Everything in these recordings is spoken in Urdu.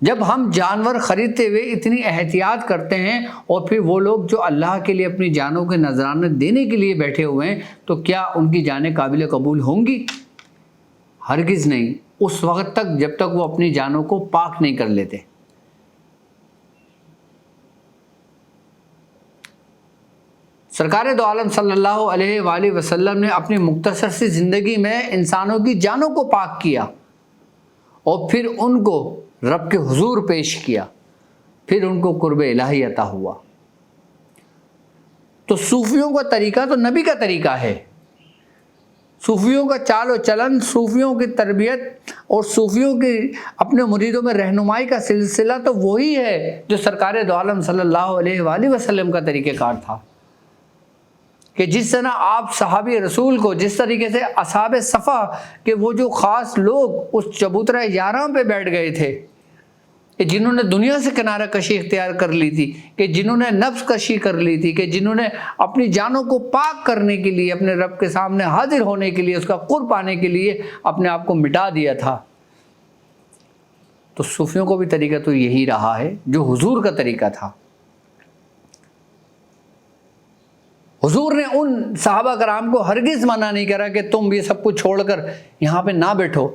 جب ہم جانور خریدتے ہوئے اتنی احتیاط کرتے ہیں اور پھر وہ لوگ جو اللہ کے لیے اپنی جانوں کے نذرانے دینے کے لیے بیٹھے ہوئے ہیں، تو کیا ان کی جانیں قابل قبول ہوں گی؟ ہرگز نہیں، اس وقت تک جب تک وہ اپنی جانوں کو پاک نہیں کر لیتے۔ سرکار دو عالم صلی اللہ علیہ وآلہ وسلم نے اپنی مختصر سی زندگی میں انسانوں کی جانوں کو پاک کیا اور پھر ان کو رب کے حضور پیش کیا، پھر ان کو قرب الہی عطا ہوا۔ تو صوفیوں کا طریقہ تو نبی کا طریقہ ہے، صوفیوں کا چال و چلن، صوفیوں کی تربیت اور صوفیوں کی اپنے مریدوں میں رہنمائی کا سلسلہ تو وہی ہے جو سرکار دو عالم صلی اللہ علیہ وآلہ وسلم کا طریقہ کار تھا، کہ جس طرح آپ صحابی رسول کو، جس طریقے سے اصحاب صفا کہ وہ جو خاص لوگ اس چبوترہ یاراں پہ بیٹھ گئے تھے، کہ جنہوں نے دنیا سے کنارہ کشی اختیار کر لی تھی، کہ جنہوں نے نفس کشی کر لی تھی، کہ جنہوں نے اپنی جانوں کو پاک کرنے کے لیے، اپنے رب کے سامنے حاضر ہونے کے لیے، اس کا قرب پانے کے لیے اپنے آپ کو مٹا دیا تھا۔ تو صوفیوں کو بھی طریقہ تو یہی رہا ہے جو حضور کا طریقہ تھا۔ حضور نے ان صحابہ کرام کو ہرگز منع نہیں کرا کہ تم یہ سب کچھ چھوڑ کر یہاں پہ نہ بیٹھو،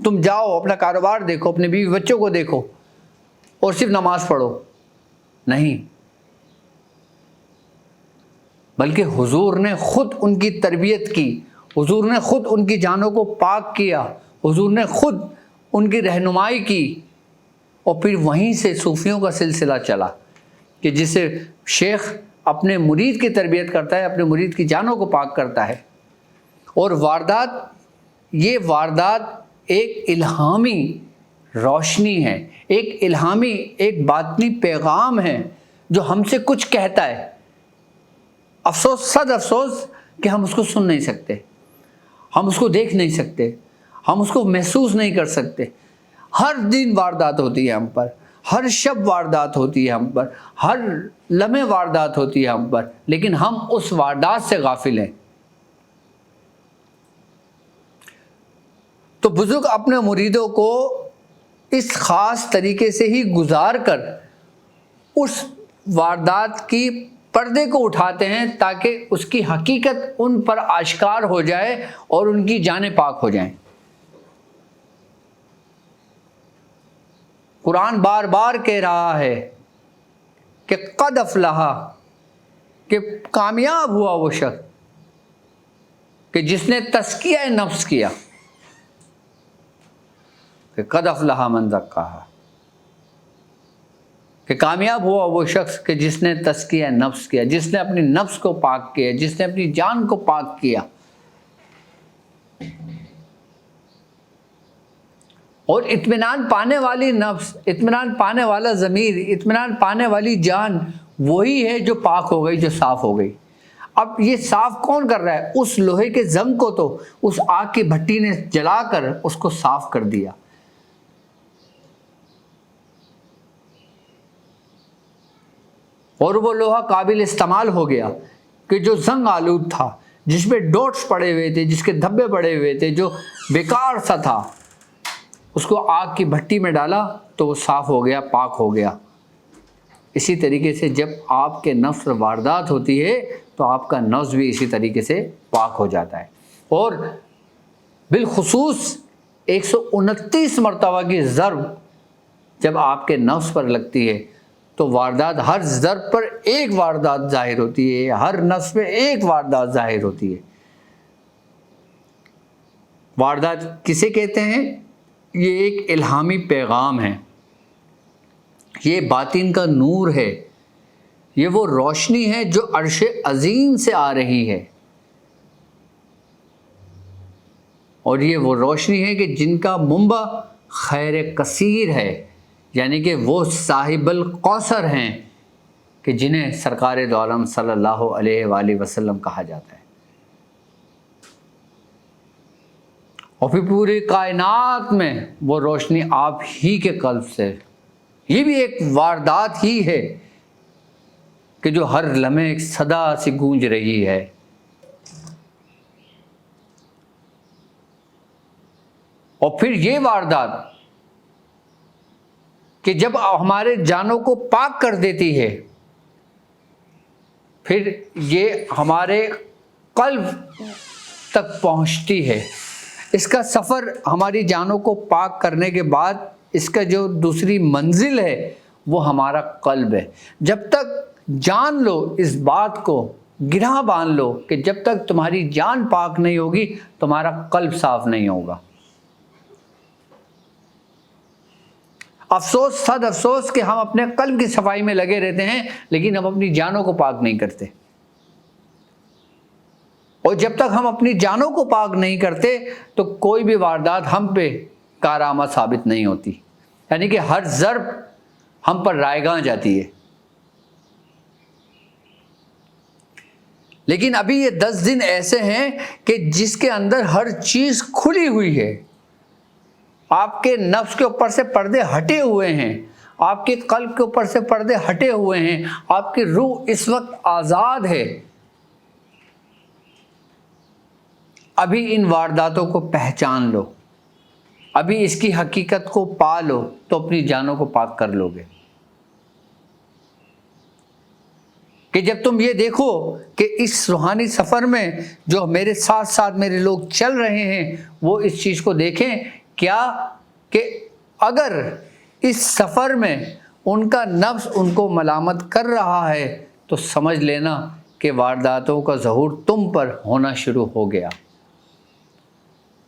تم جاؤ اپنا کاروبار دیکھو، اپنے بیوی بچوں کو دیکھو اور صرف نماز پڑھو۔ نہیں، بلکہ حضور نے خود ان کی تربیت کی، حضور نے خود ان کی جانوں کو پاک کیا، حضور نے خود ان کی رہنمائی کی، اور پھر وہیں سے صوفیوں کا سلسلہ چلا کہ جسے شیخ اپنے مرید کی تربیت کرتا ہے، اپنے مرید کی جانوں کو پاک کرتا ہے۔ اور واردات، یہ واردات ایک الہامی روشنی ہے، ایک الہامی، ایک باطنی پیغام ہے جو ہم سے کچھ کہتا ہے۔ افسوس، صد افسوس کہ ہم اس کو سن نہیں سکتے، ہم اس کو دیکھ نہیں سکتے، ہم اس کو محسوس نہیں کر سکتے۔ ہر دن واردات ہوتی ہے ہم پر، ہر شب واردات ہوتی ہے ہم پر، ہر لمحے واردات ہوتی ہے ہم پر، لیکن ہم اس واردات سے غافل ہیں۔ تو بزرگ اپنے مریدوں کو اس خاص طریقے سے ہی گزار کر اس واردات کی پردے کو اٹھاتے ہیں تاکہ اس کی حقیقت ان پر آشکار ہو جائے اور ان کی جانیں پاک ہو جائیں۔ قرآن بار بار کہہ رہا ہے کہ قد افلح، کہ کامیاب ہوا وہ شخص کہ جس نے تزکیہ نفس کیا، کہ قد افلح من زکاہا، کہ کامیاب ہوا وہ شخص کہ جس نے تزکیہ نفس کیا، جس نے اپنی نفس کو پاک کیا، جس نے اپنی جان کو پاک کیا۔ اور اطمینان پانے والی نفس، اطمینان پانے والا ضمیر، اطمینان پانے والی جان وہی ہے جو پاک ہو گئی، جو صاف ہو گئی۔ اب یہ صاف کون کر رہا ہے؟ اس لوہے کے زنگ کو تو اس آگ کی بھٹی نے جلا کر اس کو صاف کر دیا۔ اور وہ لوہا قابل استعمال ہو گیا کہ جو زنگ آلود تھا، جس پہ ڈوٹس پڑے ہوئے تھے، جس کے دھبے پڑے ہوئے تھے، جو بیکار سا تھا، اس کو آگ کی بھٹی میں ڈالا تو وہ صاف ہو گیا، پاک ہو گیا۔ اسی طریقے سے جب آپ کے نفس واردات ہوتی ہے تو آپ کا نفس بھی اسی طریقے سے پاک ہو جاتا ہے۔ اور بالخصوص 129 مرتبہ کی ضرب جب آپ کے نفس پر لگتی ہے تو واردات، ہر ضرب پر ایک واردات ظاہر ہوتی ہے، ہر نفس پہ ایک واردات ظاہر ہوتی ہے۔ واردات کسے کہتے ہیں؟ یہ ایک الہامی پیغام ہے، یہ باطن کا نور ہے، یہ وہ روشنی ہے جو عرش عظیم سے آ رہی ہے، اور یہ وہ روشنی ہے کہ جن کا منبع خیر کثیر ہے، یعنی کہ وہ صاحب القوثر ہیں کہ جنہیں سرکار دو عالم صلی اللہ علیہ وآلہ وسلم کہا جاتا ہے۔ اور پھر پوری کائنات میں وہ روشنی آپ ہی کے قلب سے، یہ بھی ایک واردات ہی ہے کہ جو ہر لمحے ایک صدا سی گونج رہی ہے۔ اور پھر یہ واردات کہ جب ہمارے جانوں کو پاک کر دیتی ہے پھر یہ ہمارے قلب تک پہنچتی ہے. اس کا سفر ہماری جانوں کو پاک کرنے کے بعد اس کا جو دوسری منزل ہے وہ ہمارا قلب ہے. جب تک جان لو اس بات کو، گرہ باندھ لو کہ جب تک تمہاری جان پاک نہیں ہوگی تمہارا قلب صاف نہیں ہوگا. افسوس، صد افسوس کہ ہم اپنے قلب کی صفائی میں لگے رہتے ہیں لیکن ہم اپنی جانوں کو پاک نہیں کرتے. اور جب تک ہم اپنی جانوں کو پاک نہیں کرتے تو کوئی بھی واردات ہم پہ کارآمد ثابت نہیں ہوتی. یعنی کہ ہر ضرب ہم پر رائیگاں جاتی ہے. لیکن ابھی یہ 10 دن ایسے ہیں کہ جس کے اندر ہر چیز کھلی ہوئی ہے. آپ کے نفس کے اوپر سے پردے ہٹے ہوئے ہیں، آپ کے قلب کے اوپر سے پردے ہٹے ہوئے ہیں، آپ کی روح اس وقت آزاد ہے. ابھی ان وارداتوں کو پہچان لو، ابھی اس کی حقیقت کو پا لو تو اپنی جانوں کو پاک کر لو گے. کہ جب تم یہ دیکھو کہ اس روحانی سفر میں جو میرے ساتھ ساتھ میرے لوگ چل رہے ہیں وہ اس چیز کو دیکھیں کیا کہ اگر اس سفر میں ان کا نفس ان کو ملامت کر رہا ہے تو سمجھ لینا کہ وارداتوں کا ظہور تم پر ہونا شروع ہو گیا.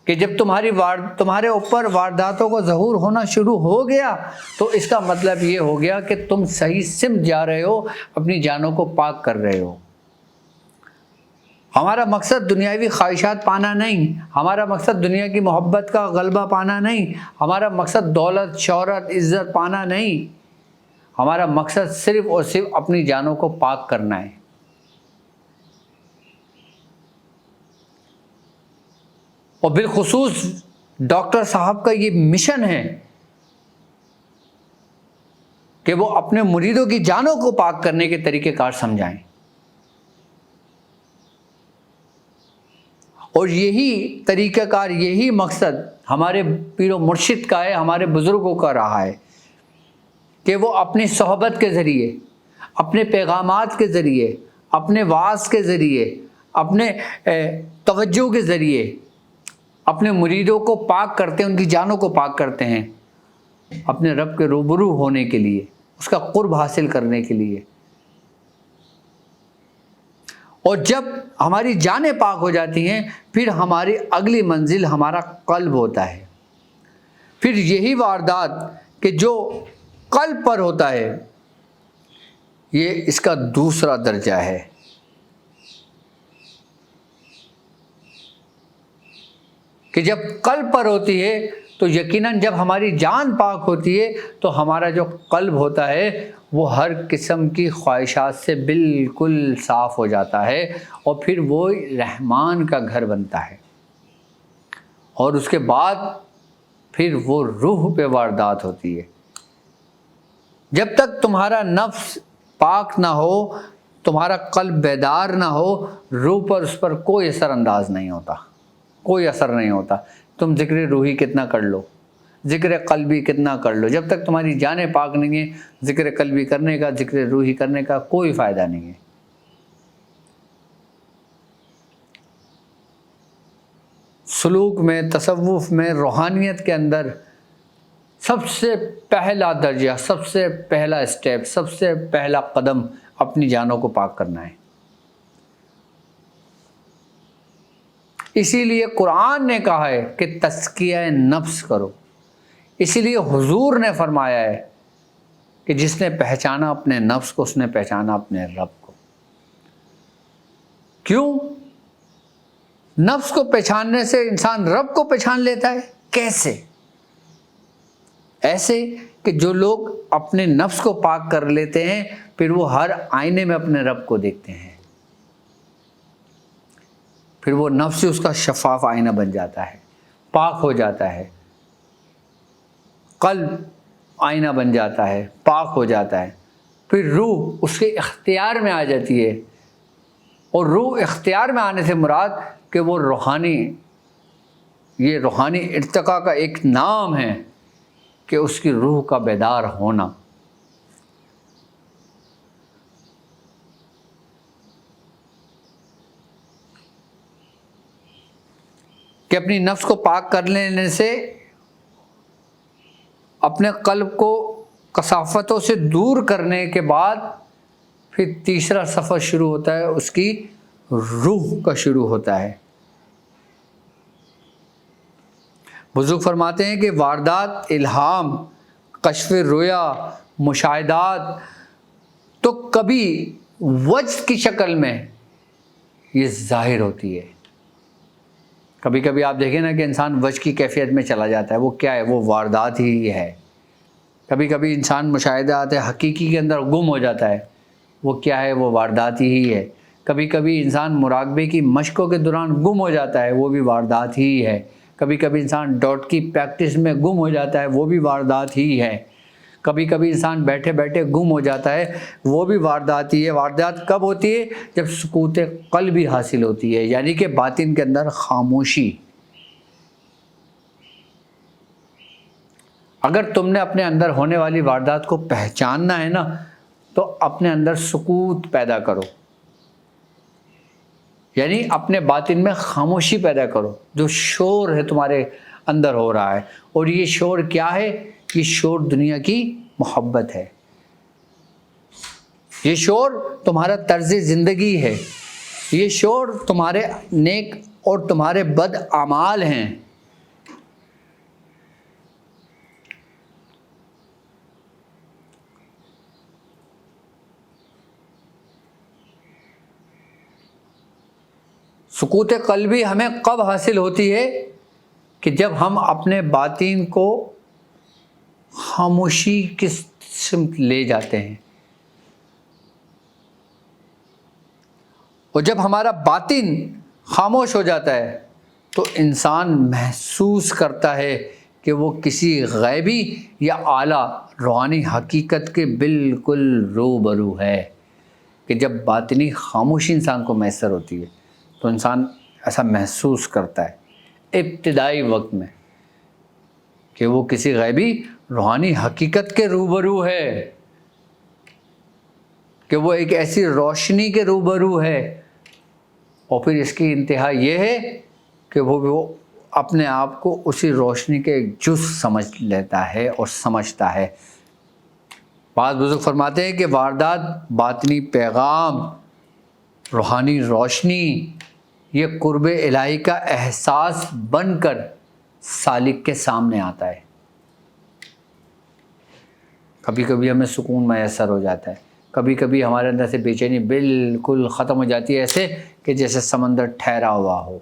کہ جب تمہارے اوپر وارداتوں کا ظہور ہونا شروع ہو گیا تو اس کا مطلب یہ ہو گیا کہ تم صحیح سمت جا رہے ہو، اپنی جانوں کو پاک کر رہے ہو. ہمارا مقصد دنیاوی خواہشات پانا نہیں، ہمارا مقصد دنیا کی محبت کا غلبہ پانا نہیں، ہمارا مقصد دولت، شہرت، عزت پانا نہیں. ہمارا مقصد صرف اور صرف اپنی جانوں کو پاک کرنا ہے. اور بالخصوص ڈاکٹر صاحب کا یہ مشن ہے کہ وہ اپنے مریدوں کی جانوں کو پاک کرنے کے طریقہ کار سمجھائیں. اور یہی طریقہ کار، یہی مقصد ہمارے پیر و مرشد کا ہے، ہمارے بزرگوں کا رہا ہے کہ وہ اپنی صحبت کے ذریعے، اپنے پیغامات کے ذریعے، اپنے وعظ کے ذریعے، اپنے توجہ کے ذریعے اپنے مریدوں کو پاک کرتے ہیں، ان کی جانوں کو پاک کرتے ہیں اپنے رب کے روبرو ہونے کے لیے، اس کا قرب حاصل کرنے کے لیے. اور جب ہماری جانیں پاک ہو جاتی ہیں پھر ہماری اگلی منزل ہمارا قلب ہوتا ہے. پھر یہی واردات کہ جو قلب پر ہوتا ہے یہ اس کا دوسرا درجہ ہے. کہ جب قلب پر ہوتی ہے تو یقیناً جب ہماری جان پاک ہوتی ہے تو ہمارا جو قلب ہوتا ہے وہ ہر قسم کی خواہشات سے بالکل صاف ہو جاتا ہے اور پھر وہ رحمان کا گھر بنتا ہے. اور اس کے بعد پھر وہ روح پہ واردات ہوتی ہے. جب تک تمہارا نفس پاک نہ ہو، تمہارا قلب بیدار نہ ہو، روح پر اس پر کوئی اثر انداز نہیں ہوتا، کوئی اثر نہیں ہوتا. تم ذکر روحی کتنا کر لو، ذکر قلبی کتنا کر لو، جب تک تمہاری جانیں پاک نہیں ہیں ذکر قلبی کرنے کا، ذکر روحی کرنے کا کوئی فائدہ نہیں ہے. سلوک میں، تصوف میں، روحانیت کے اندر سب سے پہلا درجہ، سب سے پہلا اسٹیپ، سب سے پہلا قدم اپنی جانوں کو پاک کرنا ہے. اسی لیے قرآن نے کہا ہے کہ تزکیہ نفس کرو. اسی لیے حضور نے فرمایا ہے کہ جس نے پہچانا اپنے نفس کو اس نے پہچانا اپنے رب کو. کیوں؟ نفس کو پہچاننے سے انسان رب کو پہچان لیتا ہے. کیسے؟ ایسے کہ جو لوگ اپنے نفس کو پاک کر لیتے ہیں پھر وہ ہر آئینے میں اپنے رب کو دیکھتے ہیں، پھر وہ نفس اس کا شفاف آئینہ بن جاتا ہے، پاک ہو جاتا ہے. قلب آئینہ بن جاتا ہے، پاک ہو جاتا ہے. پھر روح اس کے اختیار میں آ جاتی ہے. اور روح اختیار میں آنے سے مراد کہ وہ روحانی، یہ روحانی ارتقاء کا ایک نام ہے کہ اس کی روح کا بیدار ہونا. کہ اپنی نفس کو پاک کر لینے سے اپنے قلب کو کثافتوں سے دور کرنے کے بعد پھر تیسرا سفر شروع ہوتا ہے، اس کی روح کا شروع ہوتا ہے. بزرگ فرماتے ہیں کہ واردات، الہام، کشف رویا، مشاہدات تو کبھی وجد کی شکل میں یہ ظاہر ہوتی ہے. کبھی کبھی آپ دیکھیں نا کہ انسان وجد کی کیفیت میں چلا جاتا ہے، وہ کیا ہے؟ وہ واردات ہی ہے. کبھی کبھی انسان مشاہدات حقیقی کے اندر گم ہو جاتا ہے، وہ کیا ہے؟ وہ واردات ہی ہے. کبھی کبھی انسان مراقبے کی مشقوں کے دوران گم ہو جاتا ہے، وہ بھی واردات ہی ہے. کبھی کبھی انسان ڈاٹ کی پریکٹس میں گم ہو جاتا ہے، وہ بھی واردات ہی ہے. کبھی کبھی انسان بیٹھے بیٹھے گم ہو جاتا ہے، وہ بھی واردات ہی ہے. واردات کب ہوتی ہے؟ جب سکوت قلبی حاصل ہوتی ہے، یعنی کہ باطن کے اندر خاموشی. اگر تم نے اپنے اندر ہونے والی واردات کو پہچاننا ہے نا، تو اپنے اندر سکوت پیدا کرو، یعنی اپنے باطن میں خاموشی پیدا کرو. جو شور ہے تمہارے اندر ہو رہا ہے، اور یہ شور کیا ہے؟ یہ شور دنیا کی محبت ہے. یہ شور تمہارا طرز زندگی ہے. یہ شور تمہارے نیک اور تمہارے بد اعمال ہیں. سکوت قلبی ہمیں کب حاصل ہوتی ہے؟ کہ جب ہم اپنے باطن کو خاموشی کی سمت لے جاتے ہیں. اور جب ہمارا باطن خاموش ہو جاتا ہے تو انسان محسوس کرتا ہے کہ وہ کسی غیبی یا اعلیٰ روحانی حقیقت کے بالکل روبرو ہے. کہ جب باطنی خاموشی انسان کو میسر ہوتی ہے تو انسان ایسا محسوس کرتا ہے ابتدائی وقت میں کہ وہ کسی غیبی روحانی حقیقت کے روبرو ہے، کہ وہ ایک ایسی روشنی کے روبرو ہے. اور پھر اس کی انتہا یہ ہے کہ وہ اپنے آپ کو اسی روشنی کے ایک جز سمجھ لیتا ہے اور سمجھتا ہے. بعض بزرگ فرماتے ہیں کہ واردات، باطنی پیغام، روحانی روشنی، یہ قرب الہی کا احساس بن کر سالک کے سامنے آتا ہے. کبھی کبھی ہمیں سکون میسر ہو جاتا ہے، کبھی کبھی ہمارے اندر سے بے چینی بالکل ختم ہو جاتی ہے، ایسے کہ جیسے سمندر ٹھہرا ہوا ہو.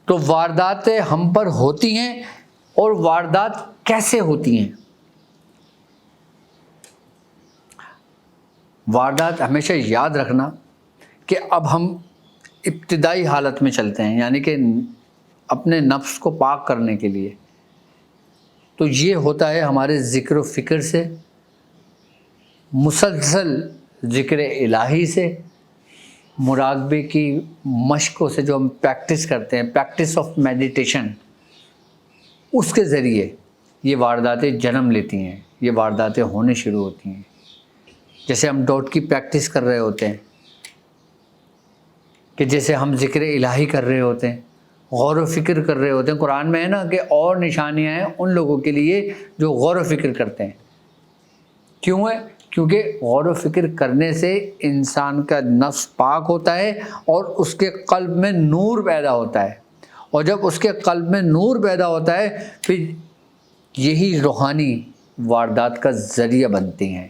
تو وارداتیں ہم پر ہوتی ہیں، اور واردات کیسے ہوتی ہیں؟ واردات ہمیشہ یاد رکھنا کہ اب ہم ابتدائی حالت میں چلتے ہیں، یعنی کہ اپنے نفس کو پاک کرنے کے لیے. تو یہ ہوتا ہے ہمارے ذکر و فکر سے، مسلسل ذکر الہی سے، مراقبے کی مشقوں سے جو ہم پریکٹس کرتے ہیں، پریکٹس آف میڈیٹیشن، اس کے ذریعے یہ وارداتیں جنم لیتی ہیں، یہ وارداتیں ہونے شروع ہوتی ہیں. جیسے ہم ڈاٹ کی پریکٹس کر رہے ہوتے ہیں، کہ جیسے ہم ذکر الہی کر رہے ہوتے ہیں، غور و فکر کر رہے ہوتے ہیں. قرآن میں ہے نا کہ اور نشانیاں ہیں ان لوگوں کے لیے جو غور و فکر کرتے ہیں. کیوں ہے؟ کیونکہ غور و فکر کرنے سے انسان کا نفس پاک ہوتا ہے اور اس کے قلب میں نور پیدا ہوتا ہے. اور جب اس کے قلب میں نور پیدا ہوتا ہے پھر یہی روحانی واردات کا ذریعہ بنتی ہیں.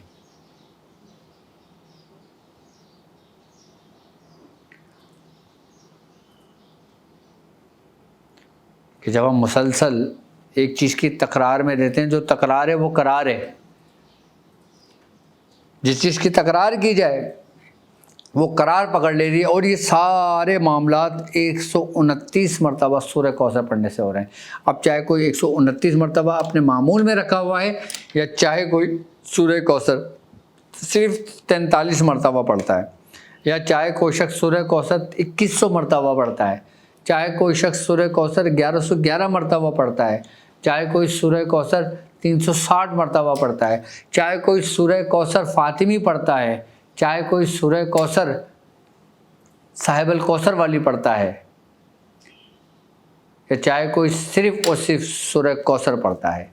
کہ جب ہم مسلسل ایک چیز کی تکرار میں رہتے ہیں، جو تکرار ہے وہ قرار ہے. جس چیز کی تکرار کی جائے وہ قرار پکڑ لے رہی ہے. اور یہ سارے معاملات 129 مرتبہ سورہ کوثر پڑھنے سے ہو رہے ہیں. اب چاہے کوئی 129 مرتبہ اپنے معمول میں رکھا ہوا ہے، یا چاہے کوئی سورہ کوثر صرف 43 مرتبہ پڑھتا ہے، یا چاہے کوئی شخص سورہ کوثر 2100 مرتبہ پڑھتا ہے، چاہے کوئی شخص سورہ کوثر 1111 مرتبہ پڑھتا ہے، چاہے کوئی سورہ کوثر 360 مرتبہ پڑھتا ہے، چاہے کوئی سورہ کوثر فاطمی پڑھتا ہے، چاہے کوئی سورہ کوثر صاحب الکوثر والی پڑھتا ہے، یا چاہے کوئی صرف اور صرف سورہ کوثر پڑھتا ہے،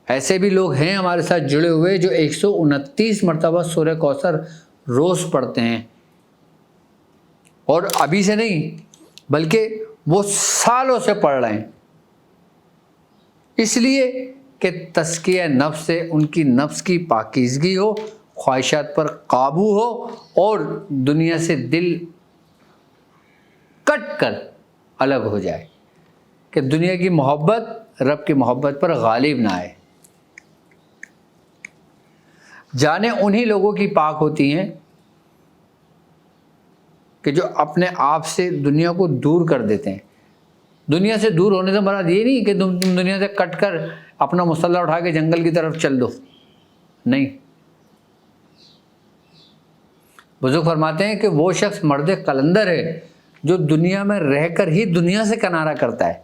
ایسے بھی لوگ ہیں ہمارے ساتھ جڑے ہوئے جو 129 مرتبہ سورہ کوثر روز پڑھتے ہیں، اور ابھی سے نہیں بلکہ وہ سالوں سے پڑھ رہے ہیں، اس لیے کہ تزکیہ نفس سے ان کی نفس کی پاکیزگی ہو، خواہشات پر قابو ہو، اور دنیا سے دل کٹ کر الگ ہو جائے، کہ دنیا کی محبت رب کی محبت پر غالب نہ آئے۔ جانیں انہی لوگوں کی پاک ہوتی ہیں کہ جو اپنے آپ سے دنیا کو دور کر دیتے ہیں۔ دنیا سے دور ہونے سے مراد یہ نہیں کہ تم دنیا سے کٹ کر اپنا مسلح اٹھا کے جنگل کی طرف چل دو، نہیں۔ بزرگ فرماتے ہیں کہ وہ شخص مرد قلندر ہے جو دنیا میں رہ کر ہی دنیا سے کنارہ کرتا ہے،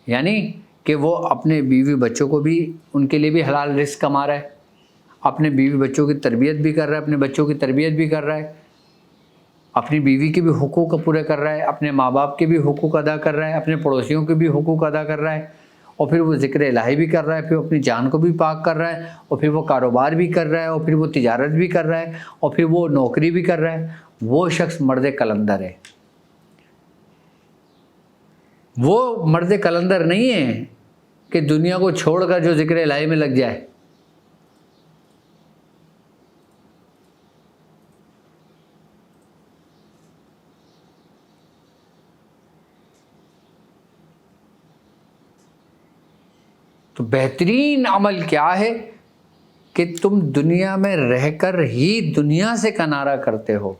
یعنی کہ وہ اپنے بیوی بچوں کو بھی، ان کے لیے بھی حلال رزق کما رہا ہے، اپنے بیوی بچوں کی تربیت بھی کر رہا ہے، اپنے بچوں کی تربیت بھی کر رہا ہے، اپنی بیوی کے بھی حقوق پورے کر رہا ہے، اپنے ماں باپ کے بھی حقوق ادا کر رہا ہے، اپنے پڑوسیوں کے بھی حقوق ادا کر رہا ہے، اور پھر وہ ذکر الہی بھی کر رہا ہے، پھر اپنی جان کو بھی پاک کر رہا ہے، اور پھر وہ کاروبار بھی کر رہا ہے، اور پھر وہ تجارت بھی کر رہا ہے، اور پھر وہ نوکری بھی کر رہا ہے۔ وہ شخص مرد قلندر ہے۔ وہ مرد قلندر نہیں ہے کہ دنیا کو چھوڑ کر جو ذکر الہی میں لگ جائے۔ تو بہترین عمل کیا ہے کہ تم دنیا میں رہ کر ہی دنیا سے کنارہ کرتے ہو،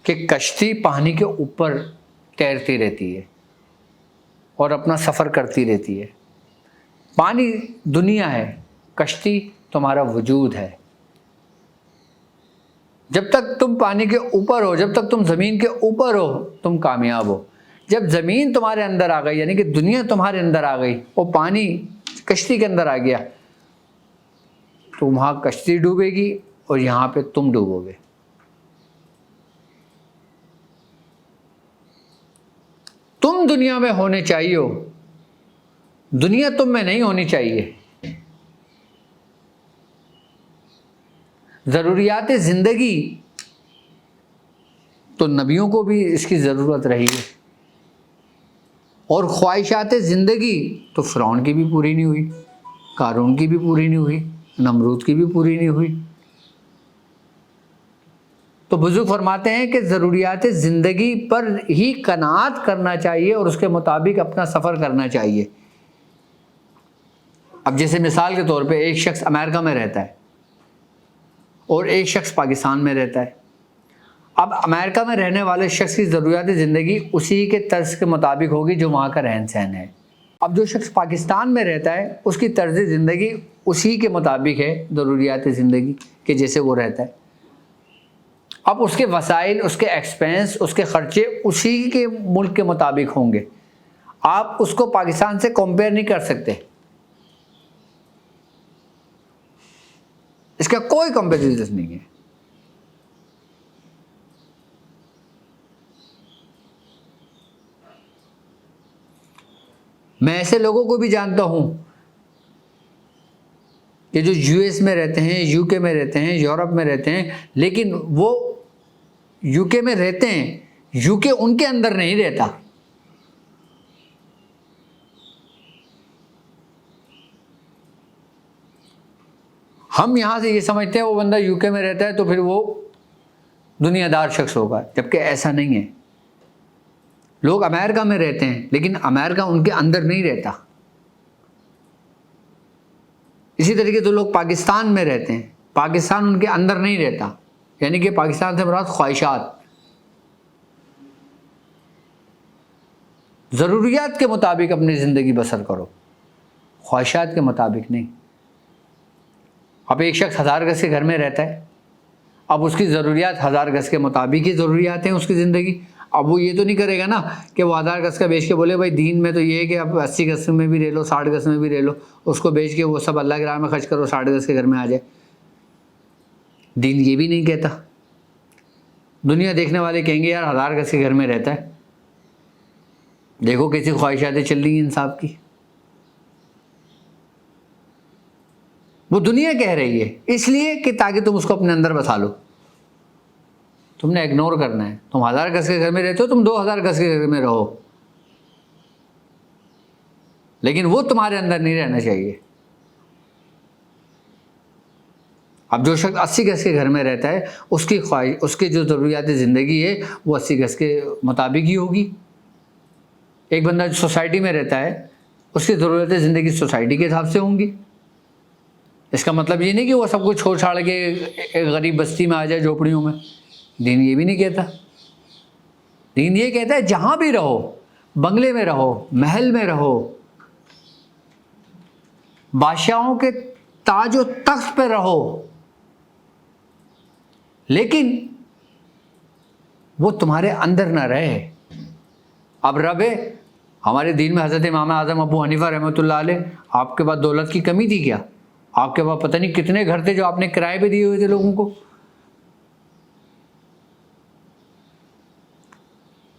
کہ کشتی پانی کے اوپر تیرتی رہتی ہے اور اپنا سفر کرتی رہتی ہے۔ پانی دنیا ہے، کشتی تمہارا وجود ہے۔ جب تک تم پانی کے اوپر ہو، جب تک تم زمین کے اوپر ہو، تم کامیاب ہو۔ جب زمین تمہارے اندر آ گئی، یعنی کہ دنیا تمہارے اندر آ گئی اور پانی کشتی کے اندر آ گیا، تو وہاں کشتی ڈوبے گی اور یہاں پہ تم ڈوبو گے۔ تم دنیا میں ہونے چاہیے ہو، دنیا تم میں نہیں ہونی چاہیے۔ ضروریات زندگی تو نبیوں کو بھی اس کی ضرورت رہی ہے، اور خواہشات زندگی تو فرعون کی بھی پوری نہیں ہوئی، قارون کی بھی پوری نہیں ہوئی، نمرود کی بھی پوری نہیں ہوئی۔ تو بزرگ فرماتے ہیں کہ ضروریات زندگی پر ہی قناعت کرنا چاہیے اور اس کے مطابق اپنا سفر کرنا چاہیے۔ اب جیسے مثال کے طور پہ ایک شخص امریکہ میں رہتا ہے اور ایک شخص پاکستان میں رہتا ہے۔ اب امریکہ میں رہنے والے شخص کی ضروریات زندگی اسی کے طرز کے مطابق ہوگی جو وہاں کا رہن سہن ہے۔ اب جو شخص پاکستان میں رہتا ہے اس کی طرز زندگی اسی کے مطابق ہے، ضروریات زندگی کے جیسے وہ رہتا ہے۔ اب اس کے وسائل، اس کے ایکسپینس، اس کے خرچے اسی کے ملک کے مطابق ہوں گے۔ آپ اس کو پاکستان سے کمپیئر نہیں کر سکتے، اس کا کوئی کمپیریزن نہیں ہے۔ میں ایسے لوگوں کو بھی جانتا ہوں کہ جو یو ایس میں رہتے ہیں، یو کے میں رہتے ہیں، یورپ میں رہتے ہیں، لیکن وہ یو کے میں رہتے ہیں، یو کے ان کے اندر نہیں رہتا۔ ہم یہاں سے یہ سمجھتے ہیں وہ بندہ یو کے میں رہتا ہے تو پھر وہ دنیا دار شخص ہوگا، جبکہ ایسا نہیں ہے۔ لوگ امریکہ میں رہتے ہیں لیکن امریکہ ان کے اندر نہیں رہتا۔ اسی طریقے سے لوگ پاکستان میں رہتے ہیں، پاکستان ان کے اندر نہیں رہتا، یعنی کہ پاکستان سے مراد خواہشات۔ ضروریات کے مطابق اپنی زندگی بسر کرو، خواہشات کے مطابق نہیں۔ اب ایک شخص 1000 گز کے گھر میں رہتا ہے، اب اس کی ضروریات 1000 گز کے مطابق ہی ضروریات ہیں اس کی زندگی. اب وہ یہ تو نہیں کرے گا نا کہ وہ 1000 گز کا بیچ کے بولے بھائی دین میں تو یہ ہے کہ اب 80 گز میں بھی رہ لو، 60 گز میں بھی رہ لو، اس کو بیچ کے وہ سب اللہ کی راہ میں خرچ کرو، 60 گز کے گھر میں آ جائے. دین یہ بھی نہیں کہتا. دنیا دیکھنے والے کہیں گے یار 1000 گز کے گھر میں رہتا ہے، دیکھو کیسی خواہشاتیں چل رہی ہیں انصاف کی. وہ دنیا کہہ رہی ہے اس لیے کہ تاکہ تم اس کو اپنے اندر بسا لو. تم نے اگنور کرنا ہے. تم 1000 گز کے گھر میں رہتے ہو، تم 2000 گز کے گھر میں رہو، لیکن وہ تمہارے اندر نہیں رہنا چاہیے. اب جو شخص 80 گز کے گھر میں رہتا ہے اس کی خواہش، اس کی جو ضروریات زندگی ہے وہ 80 گز کے مطابق ہی ہوگی. ایک بندہ جو سوسائٹی میں رہتا ہے اس کی ضرورت زندگی سوسائٹی کے حساب سے ہوں گی. اس کا مطلب یہ نہیں کہ وہ سب کچھ چھوڑ چھاڑ کے ایک غریب بستی میں آ جائے، جھوپڑیوں میں. دین یہ بھی نہیں کہتا. دین یہ کہتا ہے جہاں بھی رہو، بنگلے میں رہو، محل میں رہو، بادشاہوں کے تاج و تخت پہ رہو، لیکن وہ تمہارے اندر نہ رہے. اب رب ہے ہمارے دین میں حضرت امام اعظم ابو حنیفہ رحمۃ اللہ علیہ، آپ کے پاس دولت کی کمی تھی کیا؟ آپ کے پاس پتہ نہیں کتنے گھر تھے جو آپ نے کرائے پہ دیے ہوئے تھے لوگوں کو.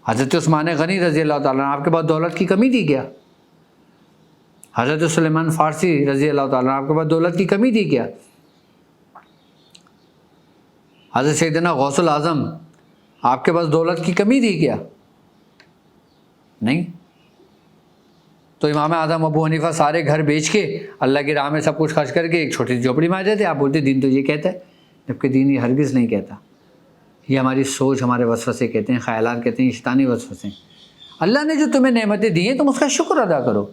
حضرت عثمان غنی رضی اللہ تعالیٰ عنہ، آپ کے پاس دولت کی کمی تھی کیا؟ حضرت سلیمان فارسی رضی اللہ تعالیٰ عنہ، آپ کے پاس دولت کی کمی تھی کیا؟ حضرت سیدنا غوث العظم، آپ کے پاس دولت کی کمی تھی کیا؟ نہیں. تو امام اعظم ابو حنیفہ سارے گھر بیچ کے اللہ کی راہ میں سب کچھ خرچ کر کے ایک چھوٹی سی جھوپڑی میں آ جاتے. آپ بولتے دین تو یہ کہتا ہے، جبکہ دین یہ ہرگز نہیں کہتا. یہ ہماری سوچ، ہمارے وسوسے کہتے ہیں، خیالات کہتے ہیں، شیطانی وسوسے. اللہ نے جو تمہیں نعمتیں دی ہیں تم اس کا شکر ادا کرو.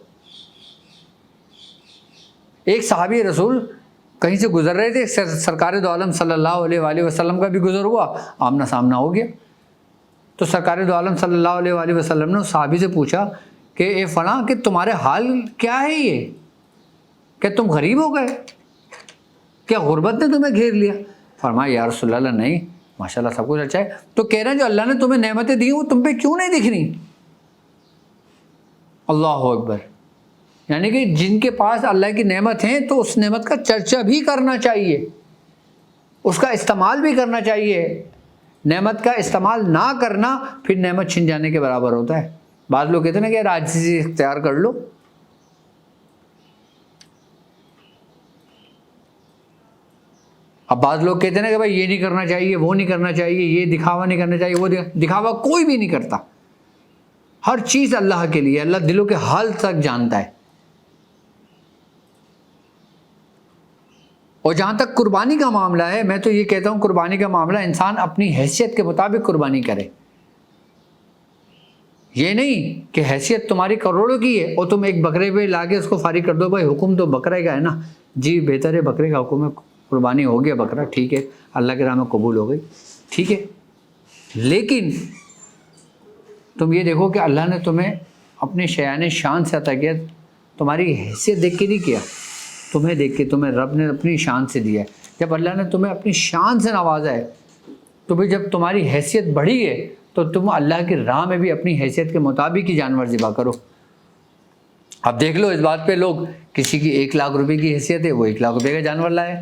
ایک صحابی رسول کہیں سے گزر رہے تھے، سرکار دو عالم صلی اللہ علیہ وآلہ وسلم کا بھی گزر ہوا، آمنا سامنا ہو گیا. تو سرکار دو عالم صلی اللہ علیہ وآلہ وسلم نے اس صحابی سے پوچھا کہ اے فلاں کہ تمہارے حال کیا ہے؟ یہ کہ تم غریب ہو گئے؟ کیا غربت نے تمہیں گھیر لیا؟ فرمایا یا رسول اللہ نہیں، ماشاءاللہ سب کچھ اچھا ہے. تو کہہ رہے ہیں جو اللہ نے تمہیں نعمتیں دی وہ تم پہ کیوں نہیں دکھ رہی؟ اللہ اکبر. یعنی کہ جن کے پاس اللہ کی نعمت ہیں تو اس نعمت کا چرچا بھی کرنا چاہیے، اس کا استعمال بھی کرنا چاہیے. نعمت کا استعمال نہ کرنا پھر نعمت چھن جانے کے برابر ہوتا ہے. بعض لوگ کہتے ہیں نا کہ عاجزی اختیار کر لو. اب بعض لوگ کہتے ہیں نا کہ بھائی یہ نہیں کرنا چاہیے، وہ نہیں کرنا چاہیے، یہ دکھاوا نہیں کرنا چاہیے، وہ دکھاوا کوئی بھی نہیں کرتا. ہر چیز اللہ کے لیے. اللہ دلوں کے حال تک جانتا ہے. اور جہاں تک قربانی کا معاملہ ہے، میں تو یہ کہتا ہوں قربانی کا معاملہ انسان اپنی حیثیت کے مطابق قربانی کرے. یہ نہیں کہ حیثیت تمہاری کروڑوں کی ہے اور تم ایک بکرے پہ لا کے اس کو فارغ کر دو. بھائی حکم تو بکرے کا ہے نا، جی بہتر ہے بکرے کا حکم ہے، قربانی ہو گیا بکرا، ٹھیک ہے، اللہ کے راہ میں قبول ہو گئی، ٹھیک ہے. لیکن تم یہ دیکھو کہ اللہ نے تمہیں اپنے شیان شان سے عطا کیا. تمہاری حیثیت دیکھ کے نہیں کیا، تمہیں دیکھ کے تمہیں رب نے اپنی شان سے دیا ہے. جب اللہ نے تمہیں اپنی شان سے نوازا ہے تو پھر جب تمہاری حیثیت بڑھی ہے تو تم اللہ کی راہ میں بھی اپنی حیثیت کے مطابق ہی جانور ذبح کرو. اب دیکھ لو اس بات پہ لوگ، کسی کی 1 لاکھ روپے کی حیثیت ہے وہ 1 لاکھ روپے کا جانور لائے،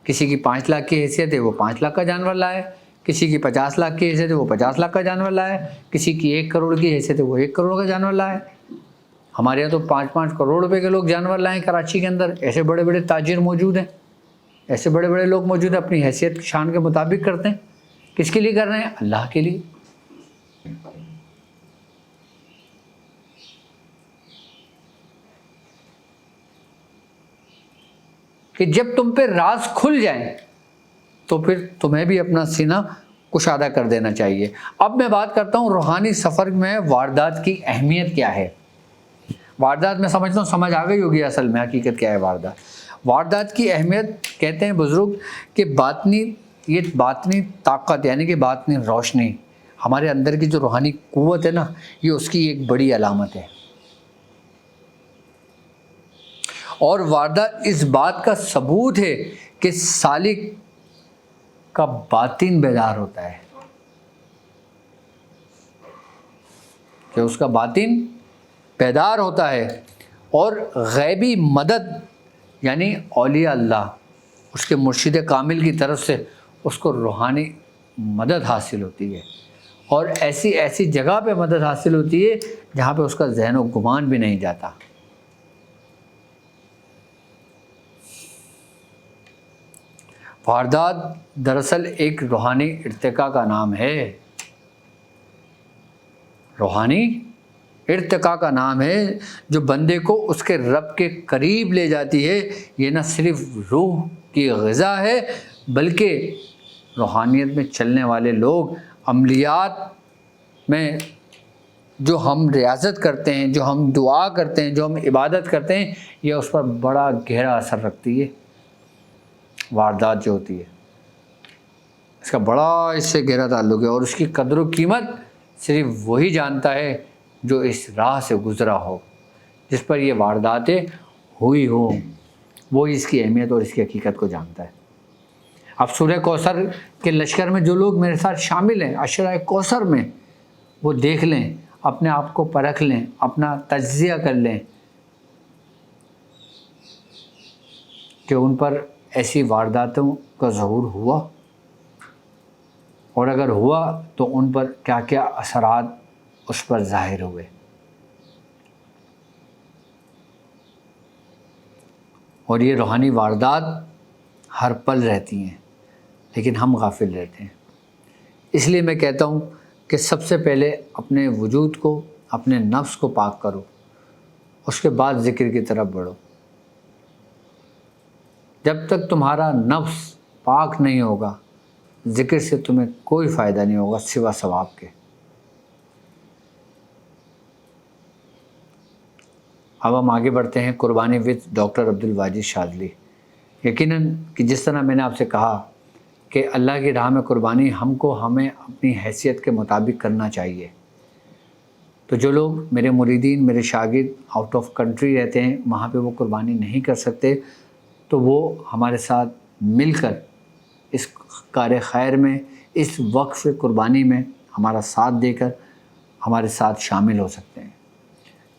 کسی کی 5 لاکھ کی حیثیت ہے وہ 5 لاکھ کا جانور لائے، کسی کی 50 لاکھ کی حیثیت ہے وہ 50 لاکھ کا جانور لائے، کسی کی 1 کروڑ کی حیثیت ہے وہ 1 کروڑ کا جانور لائے. ہمارے یہاں تو 5-5 کروڑ روپے کے لوگ جانور لائیں کراچی کے اندر. ایسے بڑے بڑے تاجر موجود ہیں، ایسے بڑے بڑے لوگ موجود ہیں، اپنی حیثیت شان کے مطابق کرتے ہیں. کس کے لیے کر رہے ہیں؟ اللہ کے لیے. کہ جب تم پہ راز کھل جائیں تو پھر تمہیں بھی اپنا سینہ کشادہ کر دینا چاہیے. اب میں بات کرتا ہوں روحانی سفر میں واردات کی اہمیت کیا ہے. واردات میں سمجھتا ہوں سمجھ آ گئی ہوگی اصل میں حقیقت کیا ہے واردات. واردات کی اہمیت کہتے ہیں بزرگ کہ باطنی طاقت یعنی کہ باطنی روشنی، ہمارے اندر کی جو روحانی قوت ہے نا، یہ اس کی ایک بڑی علامت ہے. اور واردات اس بات کا ثبوت ہے کہ سالک کا باطن بیدار ہوتا ہے، کہ اس کا باطن بیدار ہوتا ہے، اور غیبی مدد یعنی اولیاء اللہ، اس کے مرشد کامل کی طرف سے اس کو روحانی مدد حاصل ہوتی ہے، اور ایسی ایسی جگہ پہ مدد حاصل ہوتی ہے جہاں پہ اس کا ذہن و گمان بھی نہیں جاتا۔ واردات دراصل ایک روحانی ارتقاء کا نام ہے، روحانی ارتقاء کا نام ہے جو بندے کو اس کے رب کے قریب لے جاتی ہے۔ یہ نہ صرف روح کی غذا ہے بلکہ روحانیت میں چلنے والے لوگ عملیات میں جو ہم ریاضت کرتے ہیں، جو ہم دعا کرتے ہیں، جو ہم عبادت کرتے ہیں، یہ اس پر بڑا گہرا اثر رکھتی ہے۔ واردات جو ہوتی ہے اس کا بڑا اس سے گہرا تعلق ہے، اور اس کی قدر و قیمت صرف وہی جانتا ہے جو اس راہ سے گزرا ہو، جس پر یہ وارداتیں ہوئی ہوں، وہی اس کی اہمیت اور اس کی حقیقت کو جانتا ہے۔ اب سورہ کوثر کے لشکر میں جو لوگ میرے ساتھ شامل ہیں، عشرہ کوثر میں، وہ دیکھ لیں، اپنے آپ کو پرکھ لیں، اپنا تجزیہ کر لیں کہ ان پر ایسی وارداتوں کا ظہور ہوا، اور اگر ہوا تو ان پر کیا کیا اثرات اس پر ظاہر ہوئے۔ اور یہ روحانی واردات ہر پل رہتی ہیں، لیکن ہم غافل رہتے ہیں۔ اس لیے میں کہتا ہوں کہ سب سے پہلے اپنے وجود کو، اپنے نفس کو پاک کرو، اس کے بعد ذکر کی طرف بڑھو۔ جب تک تمہارا نفس پاک نہیں ہوگا، ذکر سے تمہیں کوئی فائدہ نہیں ہوگا سوا ثواب کے۔ اب ہم آگے بڑھتے ہیں قربانی وتھ ڈاکٹر عبدالواجد شاذلی۔ یقیناً کہ جس طرح میں نے آپ سے کہا کہ اللہ کی راہ میں قربانی ہمیں اپنی حیثیت کے مطابق کرنا چاہیے۔ تو جو لوگ میرے مریدین، میرے شاگرد آؤٹ آف کنٹری رہتے ہیں، وہاں پہ وہ قربانی نہیں کر سکتے، تو وہ ہمارے ساتھ مل کر اس کار خیر میں، اس وقف قربانی میں ہمارا ساتھ دے کر ہمارے ساتھ شامل ہو سکتے ہیں۔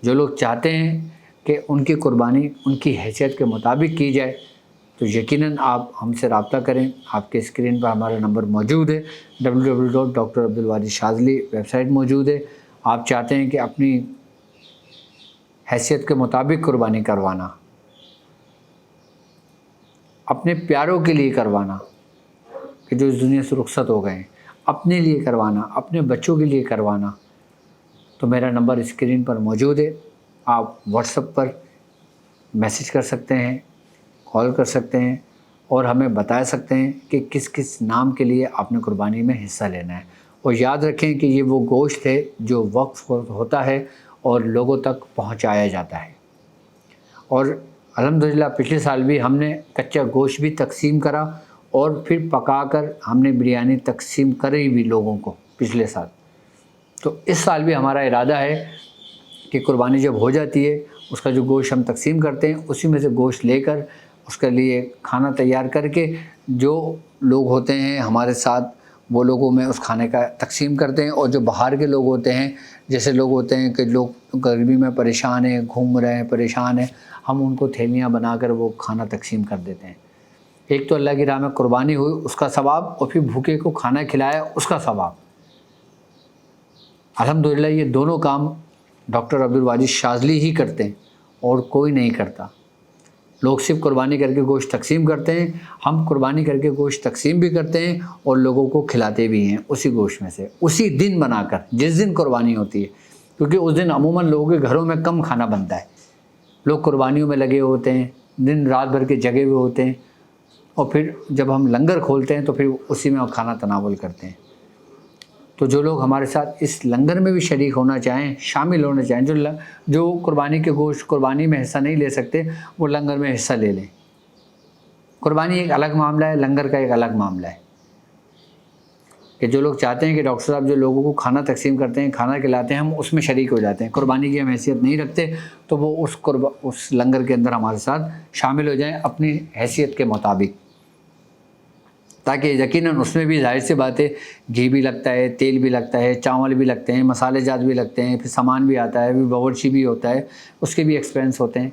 جو لوگ چاہتے ہیں کہ ان کی قربانی ان کی حیثیت کے مطابق کی جائے، تو یقیناً آپ ہم سے رابطہ کریں۔ آپ کے اسکرین پر ہمارا نمبر موجود ہے، www.drabdulwajidshazli ویب سائٹ موجود ہے۔ آپ چاہتے ہیں کہ اپنی حیثیت کے مطابق قربانی کروانا، اپنے پیاروں کے لیے کروانا کہ جو اس دنیا سے رخصت ہو گئے ہیں، اپنے لیے کروانا، اپنے بچوں کے لیے کروانا، تو میرا نمبر اسکرین پر موجود ہے۔ آپ واٹس ایپ پر میسج کر سکتے ہیں، کال کر سکتے ہیں، اور ہمیں بتا سکتے ہیں کہ کس کس نام کے لیے آپ نے قربانی میں حصہ لینا ہے۔ اور یاد رکھیں کہ یہ وہ گوشت ہے جو وقف ہوتا ہے اور لوگوں تک پہنچایا جاتا ہے۔ اور الحمدللہ پچھلے سال بھی ہم نے کچا گوشت بھی تقسیم کرا، اور پھر پکا کر ہم نے بریانی تقسیم کری بھی لوگوں کو پچھلے سال۔ تو اس سال بھی ہمارا ارادہ ہے کہ قربانی جب ہو جاتی ہے، اس کا جو گوشت ہم تقسیم کرتے ہیں، اسی میں سے گوشت لے کر اس کے لیے کھانا تیار کر کے جو لوگ ہوتے ہیں ہمارے ساتھ، وہ لوگوں میں اس کھانے کا تقسیم کرتے ہیں۔ اور جو باہر کے لوگ ہوتے ہیں، جیسے لوگ ہوتے ہیں کہ لوگ گرمی میں پریشان ہیں، گھوم رہے ہیں، پریشان ہیں، ہم ان کو تھیلیاں بنا کر وہ کھانا تقسیم کر دیتے ہیں۔ ایک تو اللہ کی راہ میں قربانی ہوئی، اس کا ثواب، اور پھر بھوکے کو کھانا کھلایا، اس کا ثواب۔ الحمدللہ یہ دونوں کام ڈاکٹر عبدالواجد شاذلی ہی کرتے ہیں، اور کوئی نہیں کرتا۔ لوگ صرف قربانی کر کے گوشت تقسیم کرتے ہیں، ہم قربانی کر کے گوشت تقسیم بھی کرتے ہیں اور لوگوں کو کھلاتے بھی ہیں اسی گوشت میں سے، اسی دن بنا کر، جس دن قربانی ہوتی ہے، کیونکہ اس دن عموماً لوگوں کے گھروں میں کم کھانا بنتا ہے۔ لوگ قربانیوں میں لگے ہوتے ہیں، دن رات بھر کے جگے ہوئے ہوتے ہیں، اور پھر جب ہم لنگر کھولتے ہیں تو پھر اسی میں کھانا تناول کرتے ہیں۔ تو جو لوگ ہمارے ساتھ اس لنگر میں بھی شریک ہونا چاہیں، شامل ہونا چاہیں، جو قربانی کے گوشت قربانی میں حصہ نہیں لے سکتے، وہ لنگر میں حصہ لے لیں۔ قربانی ایک الگ معاملہ ہے، لنگر کا ایک الگ معاملہ ہے۔ کہ جو لوگ چاہتے ہیں کہ ڈاکٹر صاحب جو لوگوں کو کھانا تقسیم کرتے ہیں، کھانا کھلاتے ہیں، ہم اس میں شریک ہو جاتے ہیں، قربانی کی ہم حیثیت نہیں رکھتے، تو وہ اس لنگر کے اندر ہمارے ساتھ شامل ہو جائیں اپنی حیثیت کے مطابق۔ تاکہ یقیناً اس میں بھی ظاہر سی بات ہے گھی بھی لگتا ہے، تیل بھی لگتا ہے، چاول بھی لگتے ہیں، مسالے جات بھی لگتے ہیں، پھر سامان بھی آتا ہے، پھر باورچی بھی ہوتا ہے، اس کے بھی ایکسپینس ہوتے ہیں۔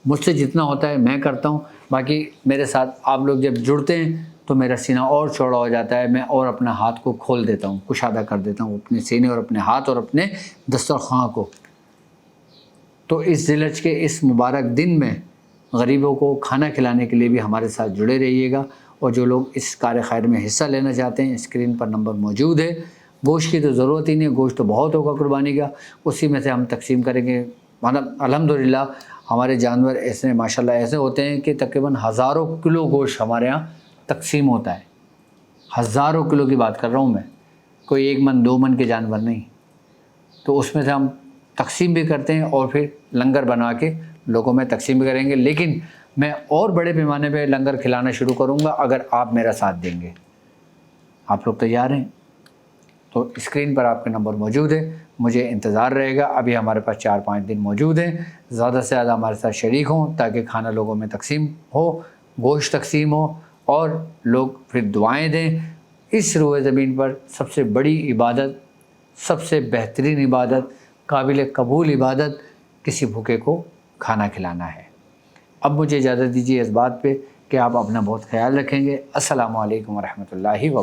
مجھ سے جتنا ہوتا ہے میں کرتا ہوں، باقی میرے ساتھ آپ لوگ جب جڑتے ہیں تو میرا سینہ اور چوڑا ہو جاتا ہے، میں اور اپنا ہاتھ کو کھول دیتا ہوں، کشادہ کر دیتا ہوں اپنے سینے اور اپنے ہاتھ اور اپنے دسترخوان کو۔ تو اس ذی الحجہ کے اس مبارک دن میں غریبوں کو کھانا کھلانے کے لیے بھی ہمارے ساتھ جڑے رہیے گا، اور جو لوگ اس کار خیر میں حصہ لینا چاہتے ہیں اسکرین پر نمبر موجود ہے۔ گوشت کی تو ضرورت ہی نہیں، گوشت تو بہت ہوگا قربانی کا، اسی میں سے ہم تقسیم کریں گے۔ مطلب الحمدللہ ہمارے جانور ایسے ماشاءاللہ ایسے ہوتے ہیں کہ تقریباً ہزاروں کلو گوشت ہمارے ہاں تقسیم ہوتا ہے، ہزاروں کلو کی بات کر رہا ہوں میں، کوئی 1 من 2 من کے جانور نہیں۔ تو اس میں سے ہم تقسیم بھی کرتے ہیں اور پھر لنگر بنا کے لوگوں میں تقسیم بھی کریں گے، لیکن میں اور بڑے پیمانے پہ لنگر کھلانا شروع کروں گا اگر آپ میرا ساتھ دیں گے۔ آپ لوگ تیار ہیں؟ تو اسکرین پر آپ کا نمبر موجود ہے، مجھے انتظار رہے گا۔ ابھی ہمارے پاس 4-5 دن موجود ہیں، زیادہ سے زیادہ ہمارے ساتھ شریک ہوں تاکہ کھانا لوگوں میں تقسیم ہو، گوشت تقسیم ہو اور لوگ پھر دعائیں دیں۔ اس روئے زمین پر سب سے بڑی عبادت، سب سے بہترین عبادت، قابل قبول عبادت کسی بھوکے کو کھانا کھلانا ہے۔ اب مجھے اجازت دیجیے اس بات پہ کہ آپ اپنا بہت خیال رکھیں گے۔ السلام علیکم ورحمۃ اللہ وبرکاتہ۔